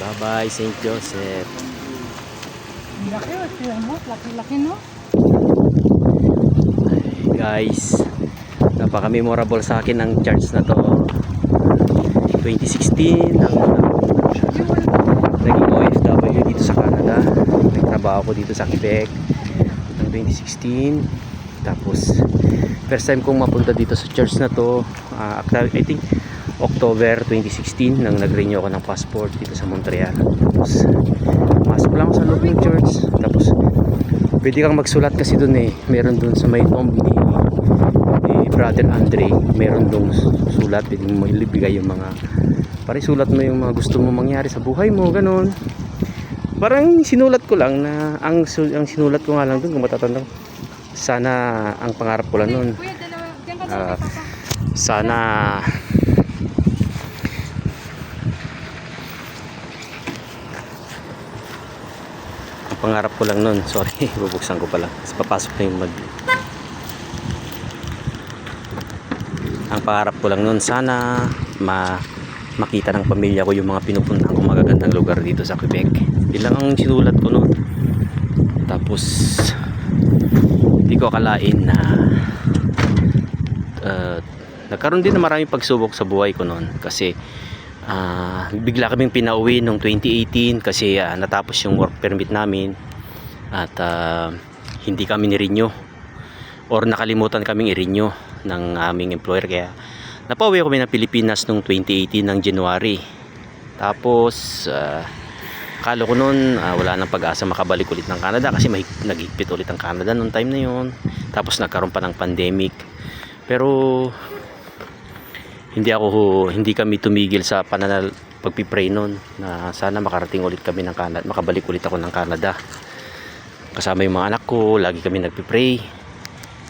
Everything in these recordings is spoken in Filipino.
Bye-bye, St. Joseph. Laki o, siya mo. Laki-laki, no? Guys, napaka-memorable sa akin ang church na to. 2016, naging OFW dito sa Canada. Nagtrabaho ko dito sa Quebec ng 2016. Tapos, first time kong mapunta dito sa church na to, I think October 2016 nang nag-renew ako ng passport dito sa Montreal. Tapos masok lang ako sa loob ng church. Tapos pwede kang magsulat kasi dun meron dun sa may tomb ni Brother Andre, meron dun sulat. Pwede mo ilibigay yung mga sulat mo yung mga gusto mo mangyari sa buhay mo, ganun. Parang sinulat ko lang na ang sinulat ko nga lang dun, kung matatanda, sana ang pangarap ko lang nun, sana pangarap ko lang nun, sorry, bubuksan ko pala kasi papasok na yung ang pangarap ko lang nun, sana makita ng pamilya ko yung mga pinupuntahan kong magagandang lugar dito sa Quebec. Ilang ang sinulat ko nun. Tapos hindi ko akalain na nagkaroon din na maraming pagsubok sa buhay ko nun, kasi bigla kaming pinauwi noong 2018 kasi natapos yung work permit namin at hindi kami ni-renew or nakalimutan kaming i-renew ng aming employer, kaya napauwi kami ng Pilipinas noong 2018 ng January. Tapos akala ko noon wala nang pag-asa makabalik ulit ng Canada kasi naghigpit ulit ang Canada noong time na yon. Tapos nagkaroon pa ng pandemic, pero hindi kami tumigil sa pagpipray noon na sana makarating ulit kami ng Canada, makabalik ulit ako ng Canada kasama yung mga anak ko. Lagi kami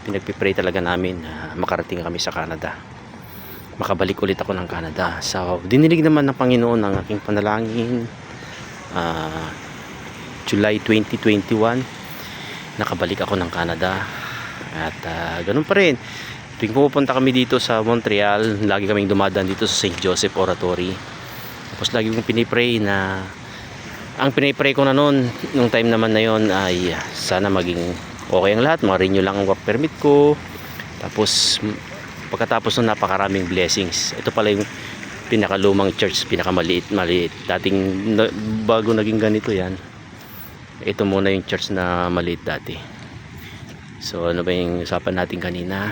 pinagpipray talaga namin na makarating kami sa Canada, makabalik ulit ako ng Canada. So dinilig naman ng Panginoon ang aking panalangin. July 2021 nakabalik ako ng Canada at ganun pa rin. Tuwing pumupunta kami dito sa Montreal, lagi kaming dumadaan dito sa St. Joseph Oratory. Tapos lagi kong pinipray na, ang pinipray ko na noon, nung time naman na yon, ay sana maging okay ang lahat, ma-renew lang ang work permit ko. Tapos pagkatapos ng napakaraming blessings, ito pala yung pinakalumang church, pinakamaliit. Dating bago naging ganito yan, ito muna yung church na maliit dati. So ano ba yung usapan natin kanina?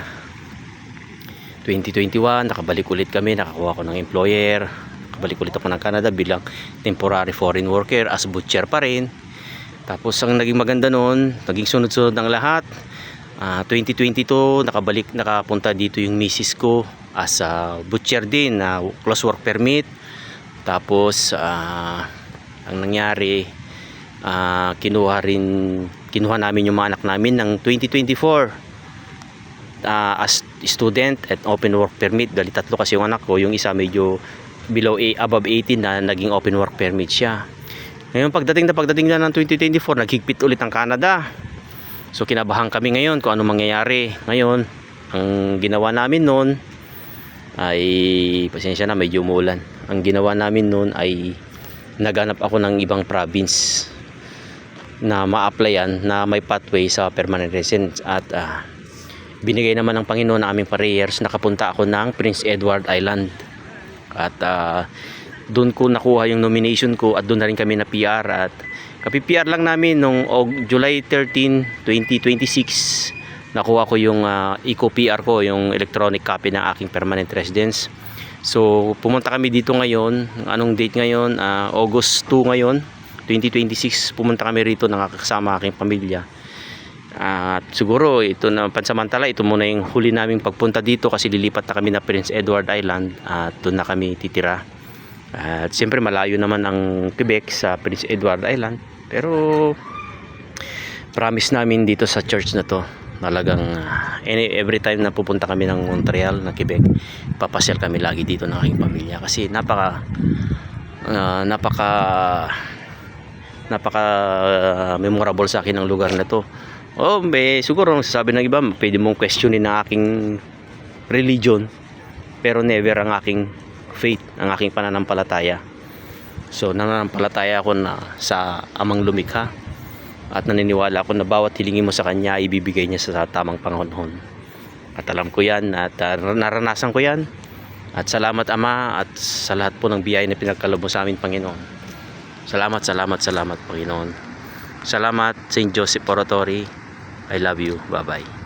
2021 nakabalik ulit kami, nakakuha ko ng employer, nakabalik ulit ako ng Canada bilang temporary foreign worker as butcher pa rin. Tapos ang naging maganda noon, naging sunod-sunod ng lahat. 2022 nakapunta dito yung misis ko as butcher din na close work permit. Tapos ang nangyari, kinuha namin yung mga anak namin ng 2024 as student at open work permit. Dali tatlo kasi yung anak ko, yung isa medyo above 18 na naging open work permit siya. Ngayon pagdating na ng 2024, naghigpit ulit ang Canada. So kinabahan kami ngayon kung ano mangyayari. Ngayon ang ginawa namin noon ay, pasensya na medyo umulan, ang ginawa namin noon ay naghanap ako ng ibang province na ma-applyan na may pathway sa permanent residence. At binigay naman ng Panginoon na aming prayers, nakapunta ako ng Prince Edward Island at doon ko nakuha yung nomination ko at doon na rin kami na PR. At kapi-PR lang namin nung July 13, 2026 nakuha ko yung eco-PR ko, yung electronic copy ng aking permanent residence. So pumunta kami dito ngayon, anong date ngayon? August 2 ngayon, 2026. Pumunta kami rito nakakasama aking pamilya. At siguro ito na pansamantala, ito muna yung huli naming pagpunta dito kasi lilipat na kami na Prince Edward Island at doon na kami titira. At siyempre malayo naman ang Quebec sa Prince Edward Island, pero promise namin dito sa church na to, talagang every time na pupunta kami ng Montreal, ng Quebec, papasyal kami lagi dito ng aking pamilya kasi napaka memorable sa akin ang lugar na to. Siguro sasabi ng iba, pwede mong questionin ang aking religion, pero never ang aking faith, ang aking pananampalataya. So nananampalataya ako na sa amang lumikha at naniniwala ako na bawat hilingin mo sa kanya ibibigay niya sa tamang panahon. At alam ko yan at naranasan ko yan. At salamat Ama at sa lahat po ng biyaya na pinagkaloob mo sa amin, Panginoon. Salamat, Panginoon. Salamat St. Joseph Oratory. I love you. Bye-bye.